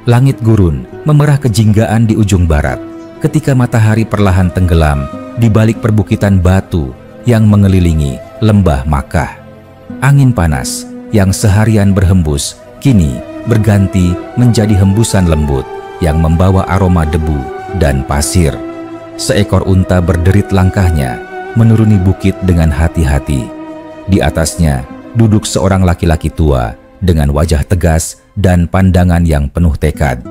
Langit gurun memerah kejinggaan di ujung barat ketika matahari perlahan tenggelam di balik perbukitan batu yang mengelilingi lembah Makkah. Angin panas yang seharian berhembus kini berganti menjadi hembusan lembut yang membawa aroma debu dan pasir. Seekor unta berderit langkahnya menuruni bukit dengan hati-hati. Di atasnya duduk seorang laki-laki tua dengan wajah tegas dan pandangan yang penuh tekad.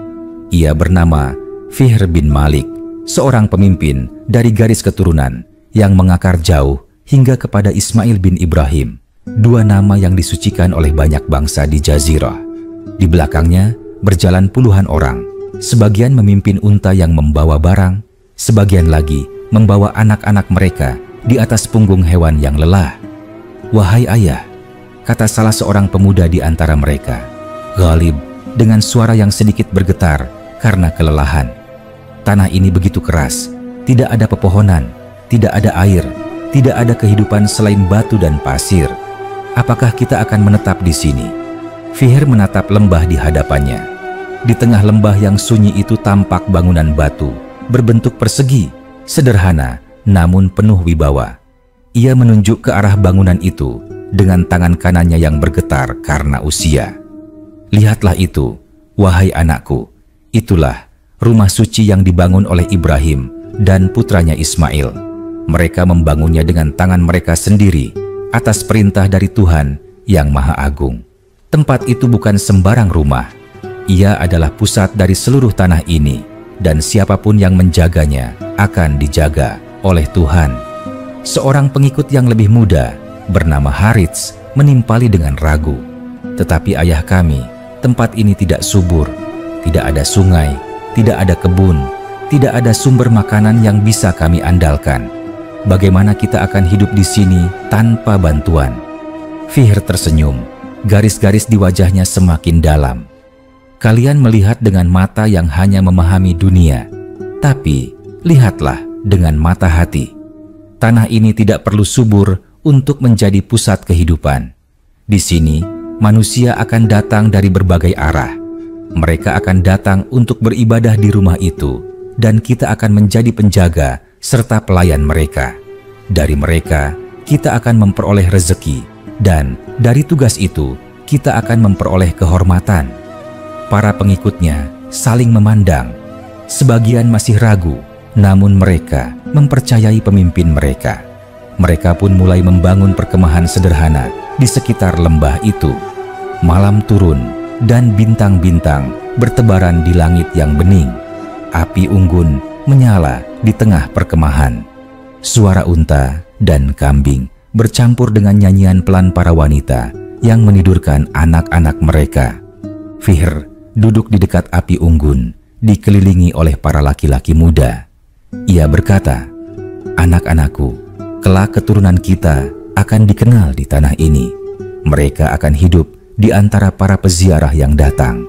Ia bernama Fihr bin Malik, seorang pemimpin dari garis keturunan yang mengakar jauh hingga kepada Ismail bin Ibrahim, dua nama yang disucikan oleh banyak bangsa di Jazirah. Di belakangnya berjalan puluhan orang, sebagian memimpin unta yang membawa barang, sebagian lagi membawa anak-anak mereka di atas punggung hewan yang lelah. "Wahai ayah," kata salah seorang pemuda di antara mereka, Ghalib, dengan suara yang sedikit bergetar karena kelelahan. "Tanah ini begitu keras, tidak ada pepohonan, tidak ada air, tidak ada kehidupan selain batu dan pasir. Apakah kita akan menetap di sini?" Fihr menatap lembah di hadapannya. Di tengah lembah yang sunyi itu tampak bangunan batu, berbentuk persegi, sederhana namun penuh wibawa. Ia menunjuk ke arah bangunan itu dengan tangan kanannya yang bergetar karena usia. "Lihatlah itu, wahai anakku, itulah rumah suci yang dibangun oleh Ibrahim dan putranya Ismail. Mereka membangunnya dengan tangan mereka sendiri atas perintah dari Tuhan yang Maha Agung. Tempat itu bukan sembarang rumah. Ia adalah pusat dari seluruh tanah ini, dan siapapun yang menjaganya akan dijaga oleh Tuhan." Seorang pengikut yang lebih muda bernama Harits menimpali dengan ragu, "Tetapi ayah kami, tempat ini tidak subur, tidak ada sungai, tidak ada kebun, tidak ada sumber makanan yang bisa kami andalkan. Bagaimana kita akan hidup di sini tanpa bantuan?" Fihr tersenyum, garis-garis di wajahnya semakin dalam. "Kalian melihat dengan mata yang hanya memahami dunia, tapi lihatlah dengan mata hati. Tanah ini tidak perlu subur untuk menjadi pusat kehidupan. Di sini, manusia akan datang dari berbagai arah. Mereka akan datang untuk beribadah di rumah itu, dan kita akan menjadi penjaga serta pelayan mereka. Dari mereka, kita akan memperoleh rezeki, dan dari tugas itu, kita akan memperoleh kehormatan." Para pengikutnya saling memandang. Sebagian masih ragu, namun mereka mempercayai pemimpin mereka. Mereka pun mulai membangun perkemahan sederhana di sekitar lembah itu. Malam turun dan bintang-bintang bertebaran di langit yang bening. Api unggun menyala di tengah perkemahan. Suara unta dan kambing bercampur dengan nyanyian pelan para wanita yang menidurkan anak-anak mereka. Fihr duduk di dekat api unggun, dikelilingi oleh para laki-laki muda. Ia berkata, "Anak-anakku, kelak keturunan kita akan dikenal di tanah ini. Mereka akan hidup di antara para peziarah yang datang.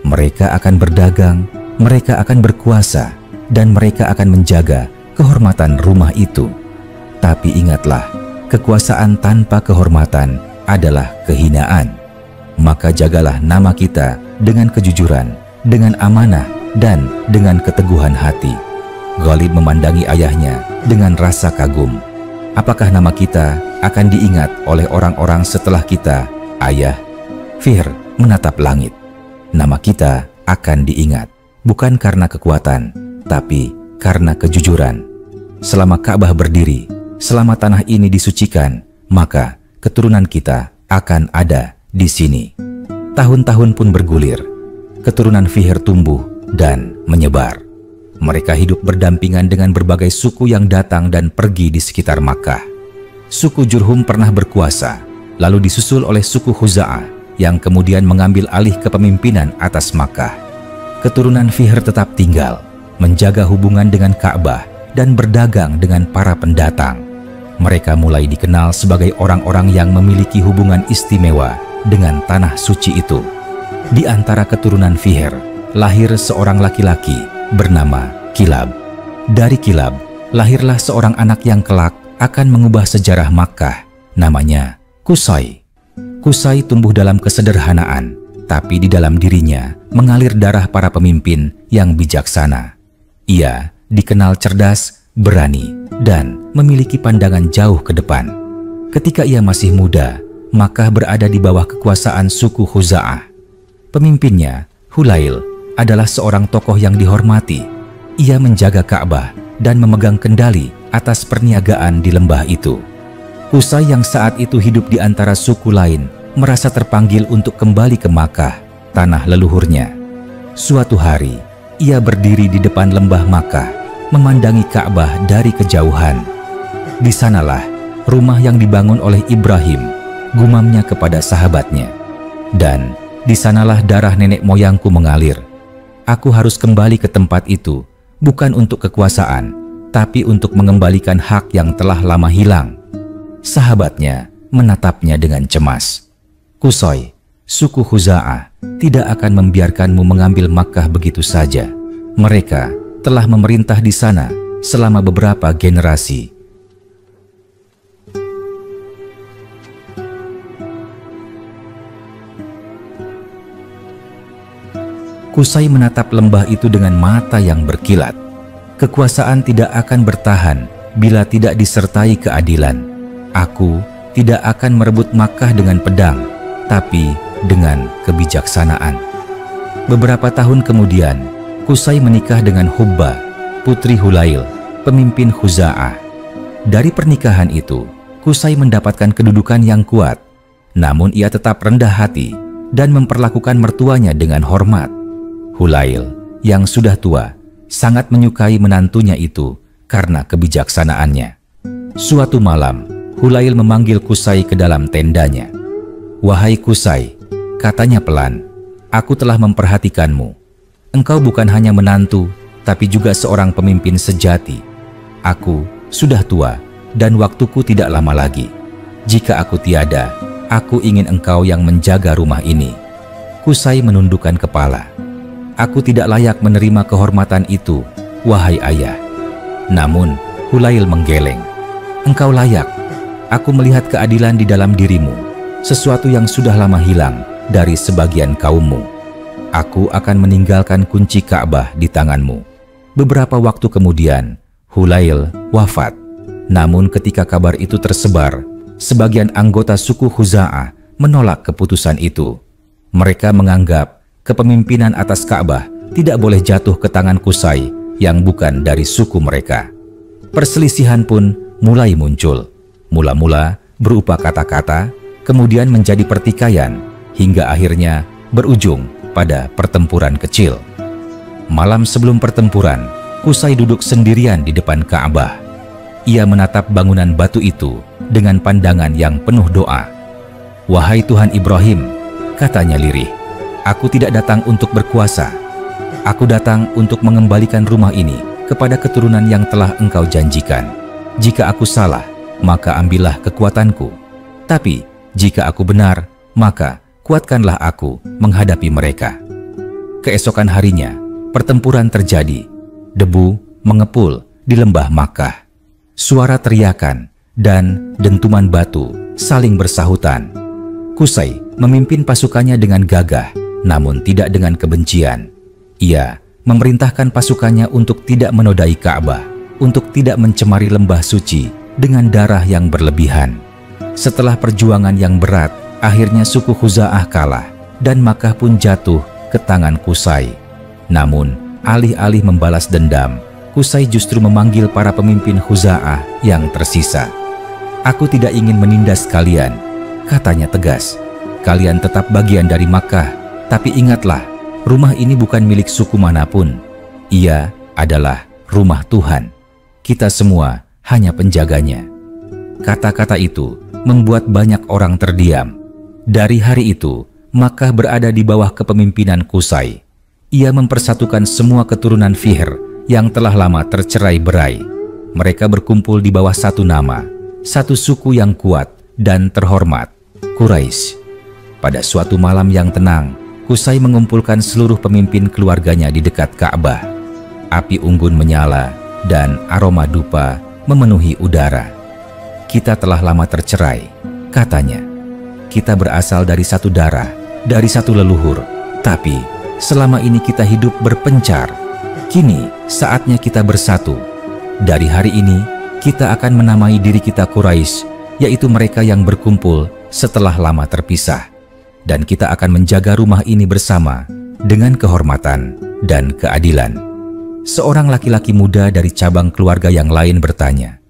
Mereka akan berdagang, mereka akan berkuasa, dan mereka akan menjaga kehormatan rumah itu. Tapi ingatlah, kekuasaan tanpa kehormatan adalah kehinaan. Maka jagalah nama kita dengan kejujuran, dengan amanah, dan dengan keteguhan hati." Ghalib memandangi ayahnya dengan rasa kagum. "Apakah nama kita akan diingat oleh orang-orang setelah kita, ayah?" Fihr menatap langit. "Nama kita akan diingat, bukan karena kekuatan, tapi karena kejujuran. Selama Ka'bah berdiri, selama tanah ini disucikan, maka keturunan kita akan ada di sini." Tahun-tahun pun bergulir. Keturunan Fihr tumbuh dan menyebar. Mereka hidup berdampingan dengan berbagai suku yang datang dan pergi di sekitar Makkah. Suku Jurhum pernah berkuasa, lalu disusul oleh suku Khuza'ah yang kemudian mengambil alih kepemimpinan atas Makkah. Keturunan Fihr tetap tinggal, menjaga hubungan dengan Ka'bah dan berdagang dengan para pendatang. Mereka mulai dikenal sebagai orang-orang yang memiliki hubungan istimewa dengan tanah suci itu. Di antara keturunan Fihr, lahir seorang laki-laki bernama Kilab. Dari Kilab, lahirlah seorang anak yang kelak akan mengubah sejarah Makkah, namanya Qusay. Qusay tumbuh dalam kesederhanaan tapi di dalam dirinya mengalir darah para pemimpin yang bijaksana. Ia dikenal cerdas, berani, dan memiliki pandangan jauh ke depan. Ketika ia masih muda, Makkah berada di bawah kekuasaan suku Khuza'ah. Pemimpinnya, Hulail, adalah seorang tokoh yang dihormati. Ia menjaga Ka'bah dan memegang kendali atas perniagaan di lembah itu. Qusay yang saat itu hidup di antara suku lain merasa terpanggil untuk kembali ke Makkah, tanah leluhurnya. Suatu hari, ia berdiri di depan lembah Makkah, memandangi Ka'bah dari kejauhan. Di sanalah rumah yang dibangun oleh Ibrahim, gumamnya kepada sahabatnya. Dan di sanalah darah nenek moyangku mengalir. Aku harus kembali ke tempat itu, bukan untuk kekuasaan, tapi untuk mengembalikan hak yang telah lama hilang. Sahabatnya menatapnya dengan cemas. Qusay, suku Khuza'ah tidak akan membiarkanmu mengambil Makkah begitu saja. Mereka telah memerintah di sana selama beberapa generasi. Qusay menatap lembah itu dengan mata yang berkilat. Kekuasaan tidak akan bertahan bila tidak disertai keadilan. Aku tidak akan merebut Makkah dengan pedang, tapi dengan kebijaksanaan. Beberapa tahun kemudian, Qusay menikah dengan Hubbah, putri Hulail, pemimpin Khuza'ah. Dari pernikahan itu, Qusay mendapatkan kedudukan yang kuat, namun ia tetap rendah hati dan memperlakukan mertuanya dengan hormat. Hulail, yang sudah tua, sangat menyukai menantunya itu karena kebijaksanaannya. Suatu malam, Hulail memanggil Qusay ke dalam tendanya. "Wahai Qusay," katanya pelan, "aku telah memperhatikanmu. Engkau bukan hanya menantu, tapi juga seorang pemimpin sejati. Aku sudah tua dan waktuku tidak lama lagi. Jika aku tiada, aku ingin engkau yang menjaga rumah ini." Qusay menundukkan kepala. "Aku tidak layak menerima kehormatan itu, wahai ayah." Namun, Hulail menggeleng. "Engkau layak. Aku melihat keadilan di dalam dirimu, sesuatu yang sudah lama hilang dari sebagian kaummu. Aku akan meninggalkan kunci Ka'bah di tanganmu." Beberapa waktu kemudian, Hulail wafat. Namun ketika kabar itu tersebar, sebagian anggota suku Khuza'ah menolak keputusan itu. Mereka menganggap kepemimpinan atas Ka'bah tidak boleh jatuh ke tangan Qusay yang bukan dari suku mereka. Perselisihan pun mulai muncul. Mula-mula berupa kata-kata, kemudian menjadi pertikaian, hingga akhirnya berujung pada pertempuran kecil. Malam sebelum pertempuran, Qusay duduk sendirian di depan Ka'bah. Ia menatap bangunan batu itu dengan pandangan yang penuh doa. "Wahai Tuhan Ibrahim," katanya lirih, "aku tidak datang untuk berkuasa. Aku datang untuk mengembalikan rumah ini kepada keturunan yang telah Engkau janjikan. Jika aku salah, maka ambillah kekuatanku. Tapi jika aku benar, maka kuatkanlah aku menghadapi mereka." Keesokan harinya, pertempuran terjadi. Debu mengepul di lembah Makkah. Suara teriakan dan dentuman batu saling bersahutan. Qusay memimpin pasukannya dengan gagah, namun tidak dengan kebencian. Ia memerintahkan pasukannya untuk tidak menodai Ka'bah, untuk tidak mencemari lembah suci dengan darah yang berlebihan. Setelah perjuangan yang berat, akhirnya suku Khuza'ah kalah dan Makkah pun jatuh ke tangan Qusay. Namun, alih-alih membalas dendam, Qusay justru memanggil para pemimpin Khuza'ah yang tersisa. "Aku tidak ingin menindas kalian," katanya tegas. "Kalian tetap bagian dari Makkah, tapi ingatlah, rumah ini bukan milik suku manapun. Ia adalah rumah Tuhan. Kita semua hanya penjaganya." Kata-kata itu membuat banyak orang terdiam. Dari hari itu, Makkah berada di bawah kepemimpinan Qusay. Ia mempersatukan semua keturunan Fihr yang telah lama tercerai-berai. Mereka berkumpul di bawah satu nama, satu suku yang kuat dan terhormat, Quraisy. Pada suatu malam yang tenang, Qusay mengumpulkan seluruh pemimpin keluarganya di dekat Ka'bah. Api unggun menyala dan aroma dupa memenuhi udara. "Kita telah lama tercerai," katanya. "Kita berasal dari satu darah, dari satu leluhur, tapi selama ini kita hidup berpencar. Kini saatnya kita bersatu. Dari hari ini, kita akan menamai diri kita Quraisy, yaitu mereka yang berkumpul setelah lama terpisah. Dan kita akan menjaga rumah ini bersama dengan kehormatan dan keadilan. Seorang laki-laki muda dari cabang keluarga yang lain bertanya,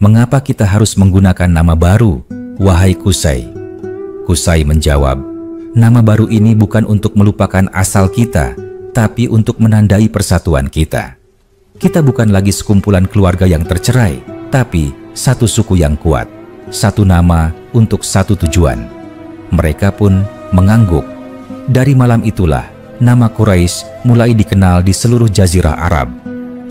"Mengapa kita harus menggunakan nama baru, wahai Qusay?" Qusay menjawab, "Nama baru ini bukan untuk melupakan asal kita, tapi untuk menandai persatuan kita. Kita bukan lagi sekumpulan keluarga yang tercerai, tapi satu suku yang kuat, satu nama untuk satu tujuan." Mereka pun mengangguk. Dari malam itulah, nama Quraisy mulai dikenal di seluruh jazirah Arab.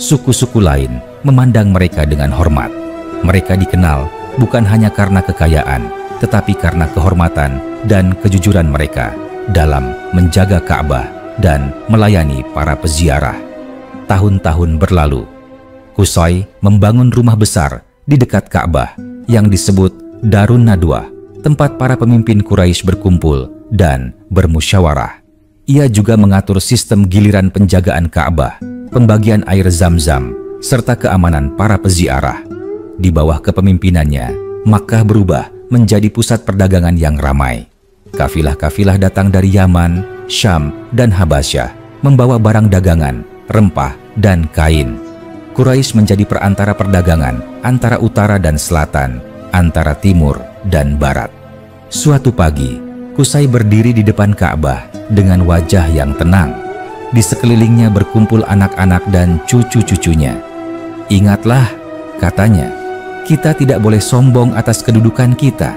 Suku-suku lain memandang mereka dengan hormat. Mereka dikenal bukan hanya karena kekayaan, tetapi karena kehormatan dan kejujuran mereka dalam menjaga Ka'bah dan melayani para peziarah. Tahun-tahun berlalu, Qusay membangun rumah besar di dekat Ka'bah yang disebut Darun Nadwah, tempat para pemimpin Quraisy berkumpul dan bermusyawarah. Ia juga mengatur sistem giliran penjagaan Ka'bah, pembagian air Zam-Zam, serta keamanan para peziarah. Di bawah kepemimpinannya, Makkah berubah menjadi pusat perdagangan yang ramai. Kafilah-kafilah datang dari Yaman, Syam, dan Habasyah, membawa barang dagangan, rempah, dan kain. Quraisy menjadi perantara perdagangan antara utara dan selatan, antara timur dan barat. Suatu pagi, Qusay berdiri di depan Ka'bah dengan wajah yang tenang. Di sekelilingnya berkumpul anak-anak dan cucu-cucunya. "Ingatlah," katanya, "kita tidak boleh sombong atas kedudukan kita.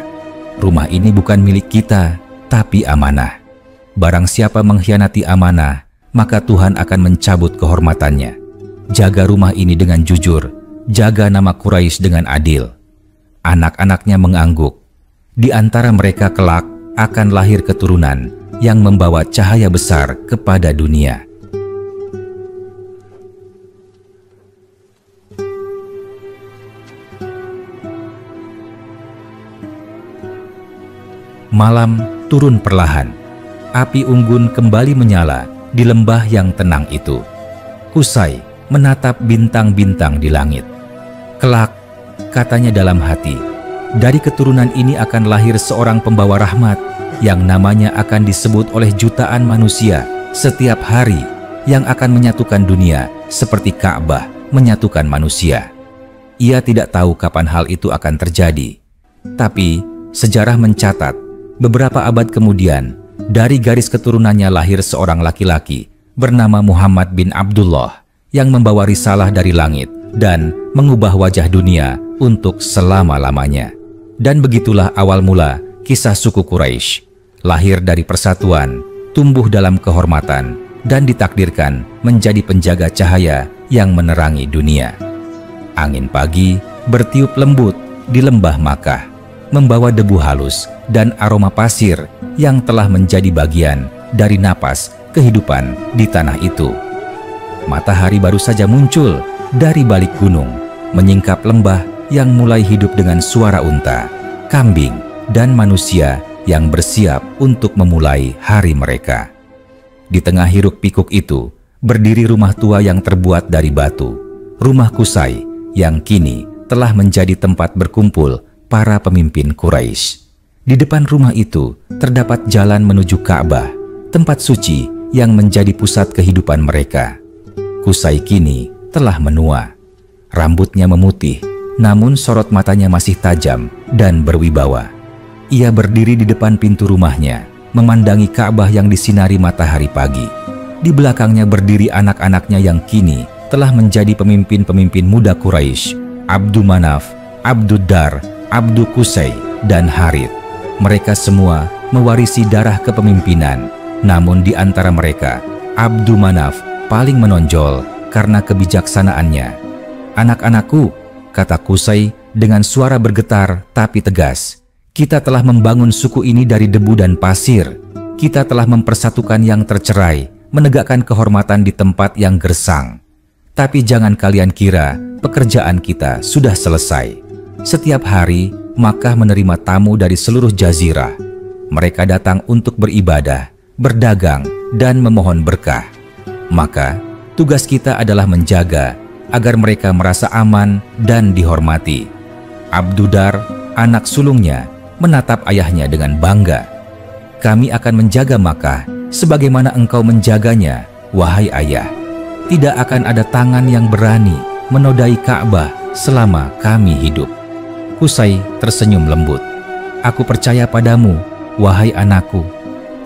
Rumah ini bukan milik kita, tapi amanah. Barang siapa mengkhianati amanah, maka Tuhan akan mencabut kehormatannya. Jaga rumah ini dengan jujur, jaga nama Quraisy dengan adil." Anak-anaknya mengangguk. Di antara mereka kelak akan lahir keturunan yang membawa cahaya besar kepada dunia. Malam turun perlahan. Api unggun kembali menyala di lembah yang tenang itu. Qusay menatap bintang-bintang di langit. "Kelak," katanya dalam hati, "dari keturunan ini akan lahir seorang pembawa rahmat yang namanya akan disebut oleh jutaan manusia setiap hari, yang akan menyatukan dunia seperti Ka'bah menyatukan manusia." Ia tidak tahu kapan hal itu akan terjadi. Tapi sejarah mencatat, beberapa abad kemudian, dari garis keturunannya lahir seorang laki-laki bernama Muhammad bin Abdullah yang membawa risalah dari langit dan mengubah wajah dunia untuk selama-lamanya. Dan begitulah awal mula kisah suku Quraisy, lahir dari persatuan, tumbuh dalam kehormatan, dan ditakdirkan menjadi penjaga cahaya yang menerangi dunia. Angin pagi bertiup lembut di lembah Makkah, membawa debu halus dan aroma pasir yang telah menjadi bagian dari napas kehidupan di tanah itu. Matahari baru saja muncul dari balik gunung, menyingkap lembah yang mulai hidup dengan suara unta, kambing, dan manusia yang bersiap untuk memulai hari mereka. Di tengah hiruk-pikuk itu, berdiri rumah tua yang terbuat dari batu, rumah Qusay yang kini telah menjadi tempat berkumpul para pemimpin Quraisy. Di depan rumah itu terdapat jalan menuju Ka'bah, tempat suci yang menjadi pusat kehidupan mereka. Qusay kini telah menua. Rambutnya memutih, namun sorot matanya masih tajam dan berwibawa. Ia berdiri di depan pintu rumahnya, memandangi Ka'bah yang disinari matahari pagi. Di belakangnya berdiri anak-anaknya yang kini telah menjadi pemimpin-pemimpin muda Quraisy, Abdu Manaf, Abdud Dar, Abdu Qusay, dan Harith. Mereka semua mewarisi darah kepemimpinan, namun di antara mereka, Abdu Manaf paling menonjol karena kebijaksanaannya. "Anak-anakku," kata Qusay dengan suara bergetar tapi tegas, "kita telah membangun suku ini dari debu dan pasir. Kita telah mempersatukan yang tercerai, menegakkan kehormatan di tempat yang gersang. Tapi jangan kalian kira pekerjaan kita sudah selesai. Setiap hari Makkah menerima tamu dari seluruh jazirah. Mereka datang untuk beribadah, berdagang, dan memohon berkah. Maka, tugas kita adalah menjaga agar mereka merasa aman dan dihormati. Abdudar, anak sulungnya, menatap ayahnya dengan bangga. Kami akan menjaga Makkah sebagaimana engkau menjaganya, wahai ayah. Tidak akan ada tangan yang berani menodai Ka'bah selama kami hidup. Qusay tersenyum lembut. Aku percaya padamu, wahai anakku.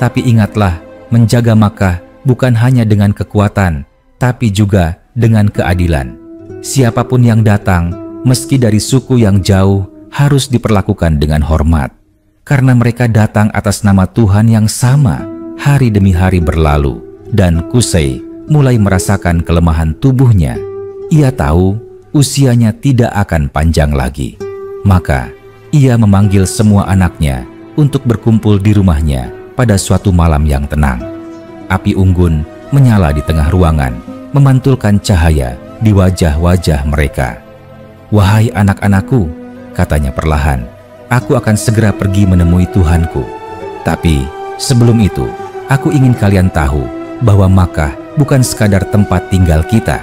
Tapi ingatlah, menjaga Makkah bukan hanya dengan kekuatan, tapi juga dengan keadilan. Siapapun yang datang, meski dari suku yang jauh, harus diperlakukan dengan hormat. Karena mereka datang atas nama Tuhan yang sama. Hari demi hari berlalu, dan Qusay mulai merasakan kelemahan tubuhnya. Ia tahu usianya tidak akan panjang lagi. Maka, ia memanggil semua anaknya untuk berkumpul di rumahnya pada suatu malam yang tenang. Api unggun menyala di tengah ruangan, memantulkan cahaya di wajah-wajah mereka. Wahai anak-anakku, katanya perlahan, aku akan segera pergi menemui Tuhanku. Tapi sebelum itu, aku ingin kalian tahu bahwa Makkah bukan sekadar tempat tinggal kita.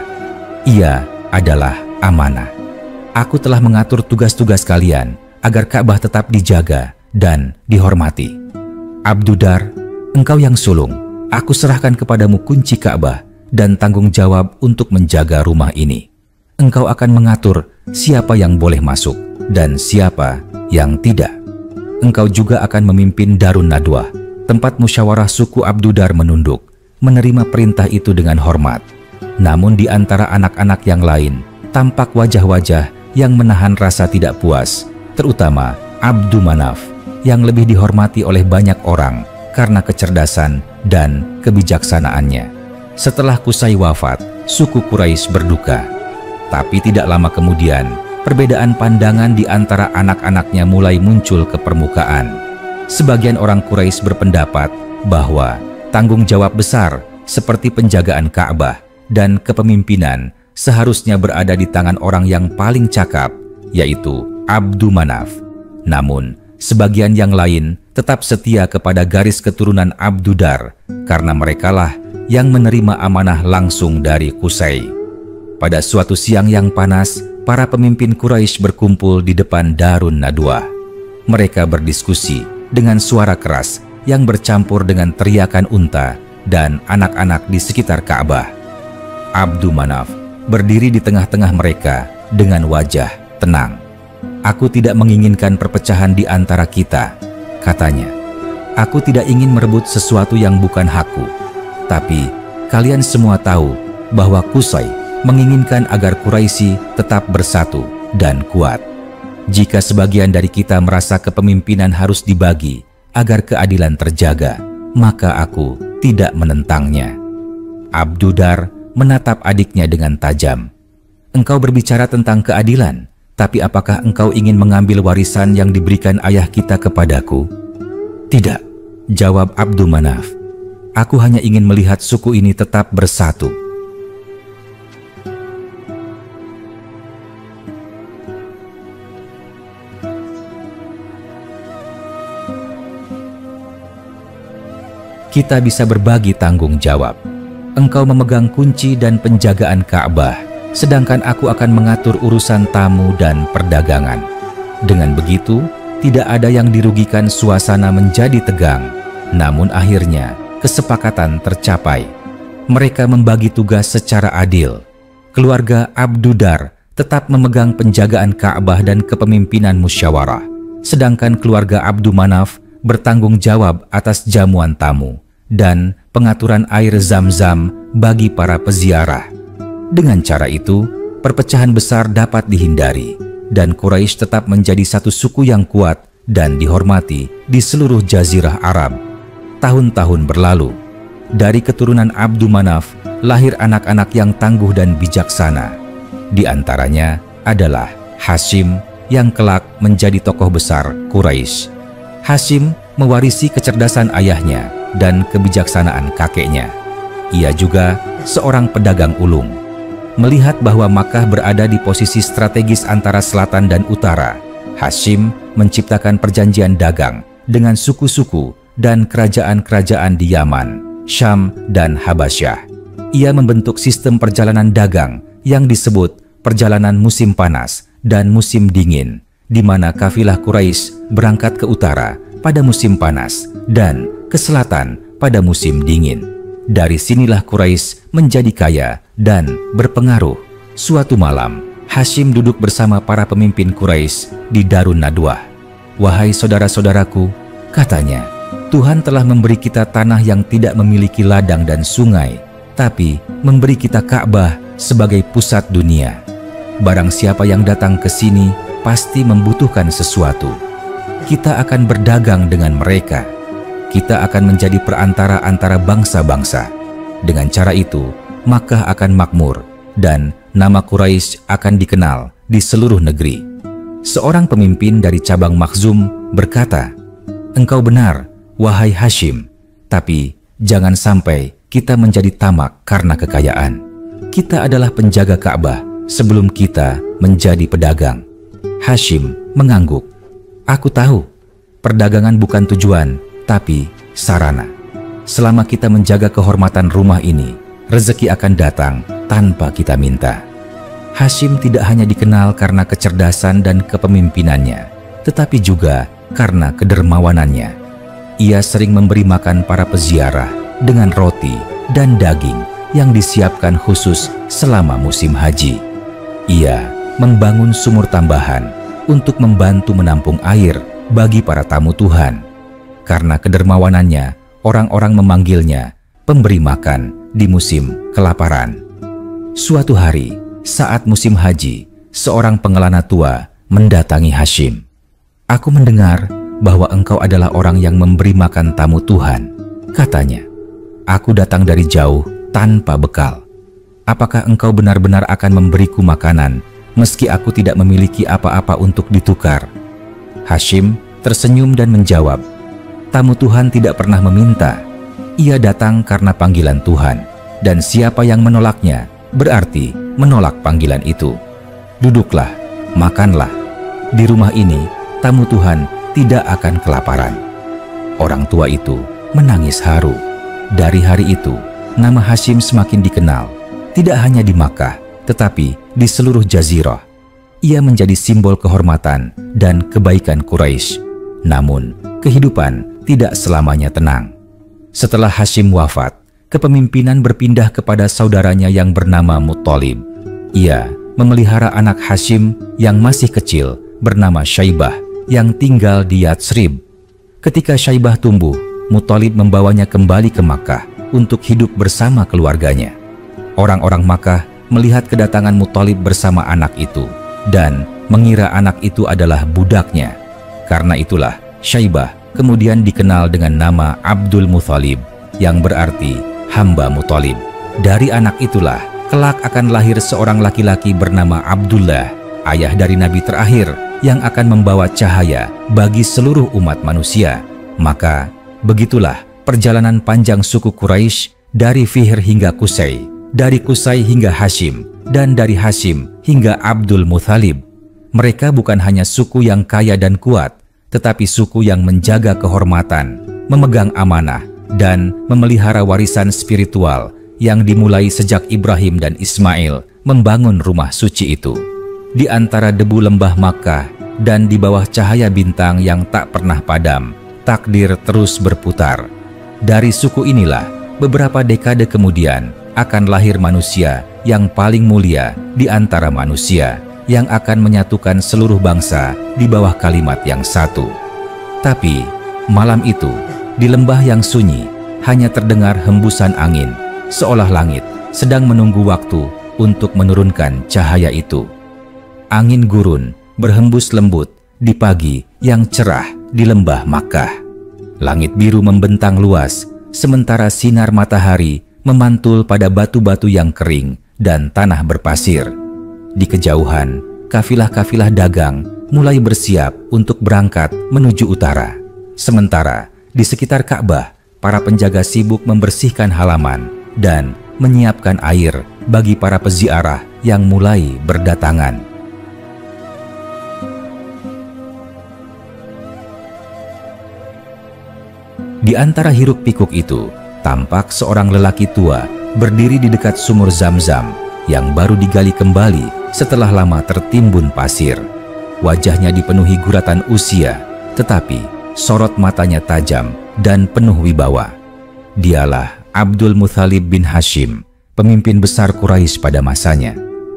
Ia adalah amanah. Aku telah mengatur tugas-tugas kalian agar Ka'bah tetap dijaga dan dihormati. Abdudar, engkau yang sulung, aku serahkan kepadamu kunci Ka'bah dan tanggung jawab untuk menjaga rumah ini. Engkau akan mengatur siapa yang boleh masuk dan siapa yang tidak. Engkau juga akan memimpin Darun Nadwah, tempat musyawarah suku Abdudar menunduk, menerima perintah itu dengan hormat. Namun di antara anak-anak yang lain, tampak wajah-wajah yang menahan rasa tidak puas, terutama Abdu Manaf, yang lebih dihormati oleh banyak orang karena kecerdasan dan kebijaksanaannya. Setelah Qusay wafat, suku Quraisy berduka. Tapi tidak lama kemudian, perbedaan pandangan di antara anak-anaknya mulai muncul ke permukaan. Sebagian orang Quraisy berpendapat bahwa tanggung jawab besar seperti penjagaan Ka'bah dan kepemimpinan seharusnya berada di tangan orang yang paling cakap, yaitu Abdu Manaf. Namun, sebagian yang lain tetap setia kepada garis keturunan Abdudar karena merekalah yang menerima amanah langsung dari Qusay. Pada suatu siang yang panas, para pemimpin Quraisy berkumpul di depan Darun Nadwah. Mereka berdiskusi dengan suara keras yang bercampur dengan teriakan unta dan anak-anak di sekitar Ka'bah. Abdu Manaf berdiri di tengah-tengah mereka dengan wajah tenang. Aku tidak menginginkan perpecahan di antara kita, katanya. Aku tidak ingin merebut sesuatu yang bukan hakku. Tapi kalian semua tahu bahwa Qusay menginginkan agar Quraisy tetap bersatu dan kuat. Jika sebagian dari kita merasa kepemimpinan harus dibagi agar keadilan terjaga, maka aku tidak menentangnya. Abdudar menatap adiknya dengan tajam. Engkau berbicara tentang keadilan, tapi apakah engkau ingin mengambil warisan yang diberikan ayah kita kepadaku? Tidak, jawab Abdu Manaf. Aku hanya ingin melihat suku ini tetap bersatu. Kita bisa berbagi tanggung jawab. Engkau memegang kunci dan penjagaan Ka'bah, sedangkan aku akan mengatur urusan tamu dan perdagangan. Dengan begitu, tidak ada yang dirugikan, suasana menjadi tegang. Namun akhirnya, kesepakatan tercapai. Mereka membagi tugas secara adil. Keluarga Abdudar tetap memegang penjagaan Ka'bah dan kepemimpinan musyawarah, sedangkan keluarga Abdu Manaf bertanggung jawab atas jamuan tamu dan pengaturan air Zam-Zam bagi para peziarah. Dengan cara itu, perpecahan besar dapat dihindari dan Quraisy tetap menjadi satu suku yang kuat dan dihormati di seluruh Jazirah Arab. Tahun-tahun berlalu, dari keturunan Abdu Manaf lahir anak-anak yang tangguh dan bijaksana. Di antaranya adalah Hashim yang kelak menjadi tokoh besar Quraisy. Hashim mewarisi kecerdasan ayahnya dan kebijaksanaan kakeknya. Ia juga seorang pedagang ulung. Melihat bahwa Makkah berada di posisi strategis antara selatan dan utara, Hashim menciptakan perjanjian dagang dengan suku-suku dan kerajaan-kerajaan di Yaman, Syam, dan Habasyah. Ia membentuk sistem perjalanan dagang yang disebut perjalanan musim panas dan musim dingin, di mana kafilah Quraisy berangkat ke utara pada musim panas dan ke selatan pada musim dingin. Dari sinilah Quraisy menjadi kaya dan berpengaruh. Suatu malam, Hashim duduk bersama para pemimpin Quraisy di Darun Nadwah. "Wahai saudara-saudaraku," katanya, "Tuhan telah memberi kita tanah yang tidak memiliki ladang dan sungai, tapi memberi kita Ka'bah sebagai pusat dunia. Barang siapa yang datang ke sini pasti membutuhkan sesuatu. Kita akan berdagang dengan mereka. Kita akan menjadi perantara antara bangsa-bangsa. Dengan cara itu, Makkah akan makmur dan nama Quraisy akan dikenal di seluruh negeri." Seorang pemimpin dari cabang Makhzum berkata, "Engkau benar, wahai Hashim, tapi jangan sampai kita menjadi tamak karena kekayaan. Kita adalah penjaga Ka'bah sebelum kita menjadi pedagang." Hashim mengangguk. "Aku tahu, perdagangan bukan tujuan, tapi sarana. Selama kita menjaga kehormatan rumah ini, rezeki akan datang tanpa kita minta." Hashim tidak hanya dikenal karena kecerdasan dan kepemimpinannya, tetapi juga karena kedermawanannya. Ia sering memberi makan para peziarah dengan roti dan daging yang disiapkan khusus selama musim haji. Ia membangun sumur tambahan untuk membantu menampung air bagi para tamu Tuhan. Karena kedermawanannya, orang-orang memanggilnya pemberi makan di musim kelaparan. Suatu hari, saat musim haji, seorang pengelana tua mendatangi Hashim. "Aku mendengar bahwa engkau adalah orang yang memberi makan tamu Tuhan," katanya. "Aku datang dari jauh tanpa bekal. Apakah engkau benar-benar akan memberiku makanan meski aku tidak memiliki apa-apa untuk ditukar?" Hashim tersenyum dan menjawab, "Tamu Tuhan tidak pernah meminta. Ia datang karena panggilan Tuhan, dan siapa yang menolaknya berarti menolak panggilan itu. Duduklah, makanlah. Di rumah ini, tamu Tuhan tidak akan kelaparan." Orang tua itu menangis haru. Dari hari itu, nama Hashim semakin dikenal, tidak hanya di Makkah, tetapi di seluruh Jazirah. Ia menjadi simbol kehormatan dan kebaikan Quraisy. Namun, kehidupan tidak selamanya tenang. Setelah Hashim wafat, kepemimpinan berpindah kepada saudaranya yang bernama Muttalib. Ia memelihara anak Hashim yang masih kecil bernama Syaibah yang tinggal di Yatsrib. Ketika Syaibah tumbuh, Muttalib membawanya kembali ke Makkah untuk hidup bersama keluarganya. Orang-orang Makkah melihat kedatangan Muttalib bersama anak itu dan mengira anak itu adalah budaknya. Karena itulah Syaibah kemudian dikenal dengan nama Abdul Muthalib, yang berarti hamba Muttalib. Dari anak itulah kelak akan lahir seorang laki-laki bernama Abdullah, ayah dari Nabi terakhir yang akan membawa cahaya bagi seluruh umat manusia. Maka begitulah perjalanan panjang suku Quraisy dari Fihr hingga Qusay, dari Qusay hingga Hashim, dan dari Hashim hingga Abdul Muthalib. Mereka bukan hanya suku yang kaya dan kuat, tetapi suku yang menjaga kehormatan, memegang amanah, dan memelihara warisan spiritual yang dimulai sejak Ibrahim dan Ismail membangun rumah suci itu. Di antara debu lembah Makkah dan di bawah cahaya bintang yang tak pernah padam, takdir terus berputar. Dari suku inilah, beberapa dekade kemudian akan lahir manusia yang paling mulia di antara manusia, yang akan menyatukan seluruh bangsa di bawah kalimat yang satu. Tapi malam itu, di lembah yang sunyi, hanya terdengar hembusan angin, seolah langit sedang menunggu waktu untuk menurunkan cahaya itu. Angin gurun berhembus lembut di pagi yang cerah di lembah Makkah. Langit biru membentang luas, sementara sinar matahari memantul pada batu-batu yang kering dan tanah berpasir. Di kejauhan, kafilah-kafilah dagang mulai bersiap untuk berangkat menuju utara. Sementara di sekitar Ka'bah, para penjaga sibuk membersihkan halaman dan menyiapkan air bagi para peziarah yang mulai berdatangan. Di antara hiruk-pikuk itu, tampak seorang lelaki tua berdiri di dekat sumur Zam-Zam yang baru digali kembali setelah lama tertimbun pasir. Wajahnya dipenuhi guratan usia, tetapi sorot matanya tajam dan penuh wibawa. Dialah Abdul Muthalib bin Hashim, pemimpin besar Quraisy pada masanya.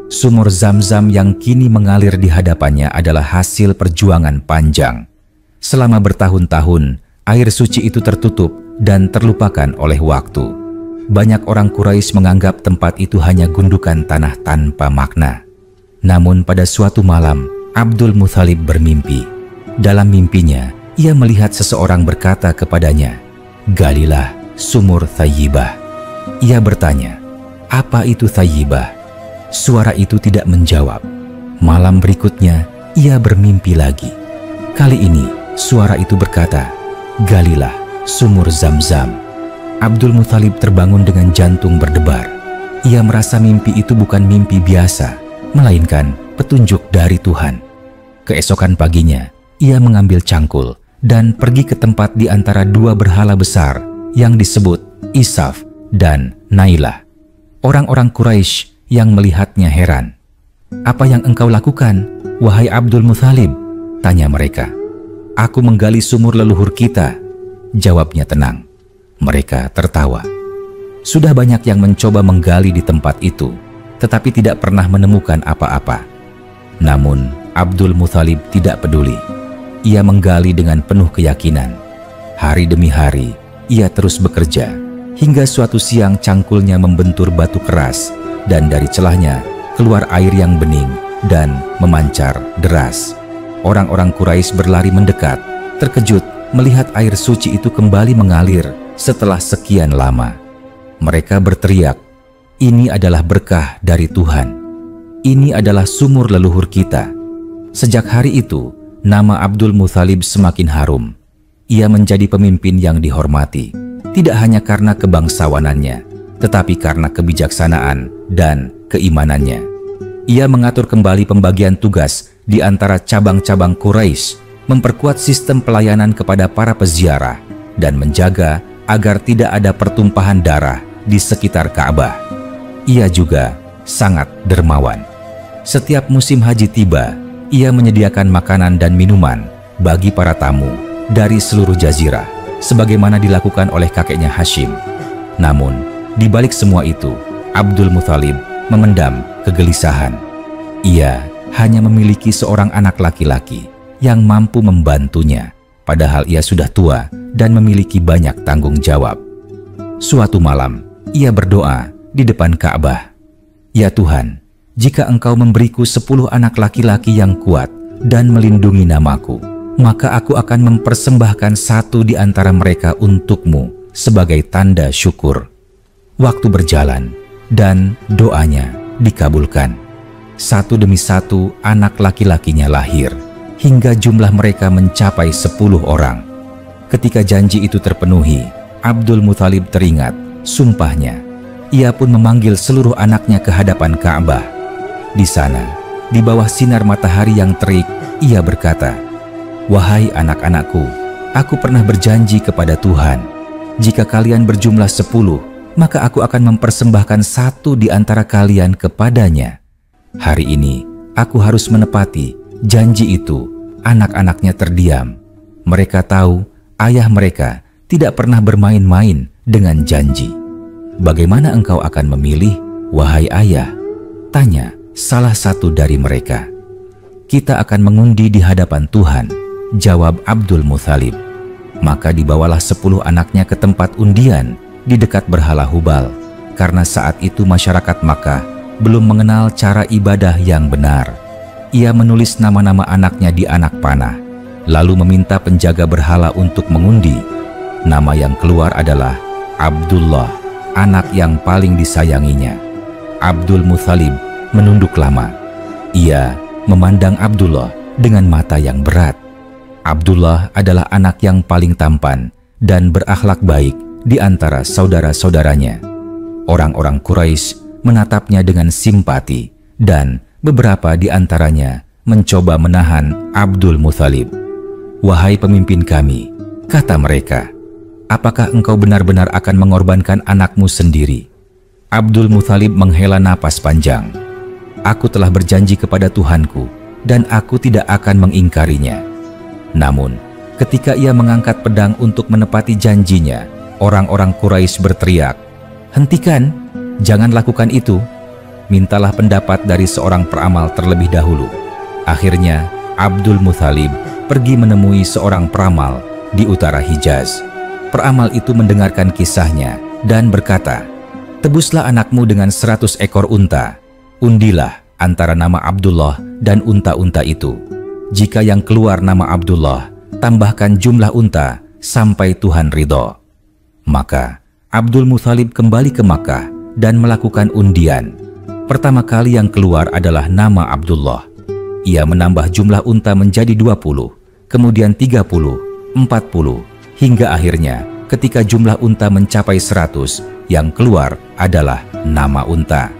Sumur Zam-Zam yang kini mengalir di hadapannya adalah hasil perjuangan panjang. Selama bertahun-tahun, air suci itu tertutup dan terlupakan oleh waktu. Banyak orang Quraisy menganggap tempat itu hanya gundukan tanah tanpa makna. Namun pada suatu malam, Abdul Muthalib bermimpi. Dalam mimpinya, ia melihat seseorang berkata kepadanya, "Galilah sumur Thayyibah." Ia bertanya, "Apa itu Thayyibah?" Suara itu tidak menjawab. Malam berikutnya, ia bermimpi lagi. Kali ini, suara itu berkata, "Galilah sumur Zam-Zam." Abdul Muthalib terbangun dengan jantung berdebar. Ia merasa mimpi itu bukan mimpi biasa, melainkan petunjuk dari Tuhan. Keesokan paginya, ia mengambil cangkul dan pergi ke tempat di antara dua berhala besar yang disebut Isaf dan Nailah. Orang-orang Quraisy yang melihatnya heran. "Apa yang engkau lakukan, wahai Abdul Muthalib?" tanya mereka. "Aku menggali sumur leluhur kita," jawabnya tenang. Mereka tertawa. Sudah banyak yang mencoba menggali di tempat itu, tetapi tidak pernah menemukan apa-apa. Namun Abdul Muthalib tidak peduli. Ia menggali dengan penuh keyakinan. Hari demi hari, ia terus bekerja, hingga suatu siang cangkulnya membentur batu keras, dan dari celahnya keluar air yang bening dan memancar deras. Orang-orang Quraisy berlari mendekat, terkejut melihat air suci itu kembali mengalir setelah sekian lama. Mereka berteriak, "Ini adalah berkah dari Tuhan. Ini adalah sumur leluhur kita." Sejak hari itu, nama Abdul Muthalib semakin harum. Ia menjadi pemimpin yang dihormati, tidak hanya karena kebangsawanannya, tetapi karena kebijaksanaan dan keimanannya. Ia mengatur kembali pembagian tugas di antara cabang-cabang Quraisy, memperkuat sistem pelayanan kepada para peziarah, dan menjaga agar tidak ada pertumpahan darah di sekitar Ka'bah. Ia juga sangat dermawan. Setiap musim haji tiba, ia menyediakan makanan dan minuman bagi para tamu dari seluruh jazirah, sebagaimana dilakukan oleh kakeknya Hashim. Namun, di balik semua itu, Abdul Muthalib memendam kegelisahan. Ia hanya memiliki seorang anak laki-laki yang mampu membantunya, padahal ia sudah tua dan memiliki banyak tanggung jawab. Suatu malam, ia berdoa di depan Ka'bah, "Ya Tuhan, jika Engkau memberiku 10 anak laki-laki yang kuat dan melindungi namaku, maka aku akan mempersembahkan satu di antara mereka untuk-Mu sebagai tanda syukur." Waktu berjalan dan doanya dikabulkan. Satu demi satu anak laki-lakinya lahir, hingga jumlah mereka mencapai 10 orang. Ketika janji itu terpenuhi, Abdul Muthalib teringat sumpahnya. Ia pun memanggil seluruh anaknya ke hadapan Ka'bah. Di sana, di bawah sinar matahari yang terik, ia berkata, "Wahai anak-anakku, aku pernah berjanji kepada Tuhan, jika kalian berjumlah 10, maka aku akan mempersembahkan satu di antara kalian kepadanya. Hari ini, aku harus menepati janji itu." Anak-anaknya terdiam. Mereka tahu ayah mereka tidak pernah bermain-main dengan janji. "Bagaimana engkau akan memilih, wahai ayah?" tanya salah satu dari mereka. "Kita akan mengundi di hadapan Tuhan," jawab Abdul Muthalib. Maka dibawalah 10 anaknya ke tempat undian di dekat berhala Hubal, karena saat itu masyarakat Makkah belum mengenal cara ibadah yang benar. Ia menulis nama-nama anaknya di anak panah, lalu meminta penjaga berhala untuk mengundi. Nama yang keluar adalah Abdullah, anak yang paling disayanginya. Abdul Muthalib menunduk lama. Ia memandang Abdullah dengan mata yang berat. Abdullah adalah anak yang paling tampan dan berakhlak baik di antara saudara-saudaranya. Orang-orang Quraisy menatapnya dengan simpati, dan beberapa di antaranya mencoba menahan Abdul Muthalib. "Wahai pemimpin kami," kata mereka, apakah engkau benar-benar akan mengorbankan anakmu sendiri?" Abdul Muthalib menghela napas panjang. "Aku telah berjanji kepada Tuhanku, dan aku tidak akan mengingkarinya." Namun, ketika ia mengangkat pedang untuk menepati janjinya, orang-orang Quraisy berteriak, "Hentikan, jangan lakukan itu. Mintalah pendapat dari seorang peramal terlebih dahulu." Akhirnya, Abdul Muthalib pergi menemui seorang peramal di utara Hijaz. Peramal itu mendengarkan kisahnya dan berkata, "Tebuslah anakmu dengan 100 ekor unta. Undilah antara nama Abdullah dan unta-unta itu. Jika yang keluar nama Abdullah, tambahkan jumlah unta sampai Tuhan ridho." Maka Abdul Muthalib kembali ke Makkah dan melakukan undian. Pertama kali yang keluar adalah nama Abdullah. Ia menambah jumlah unta menjadi 20, kemudian 30, 40, hingga akhirnya ketika jumlah unta mencapai 100, yang keluar adalah nama unta.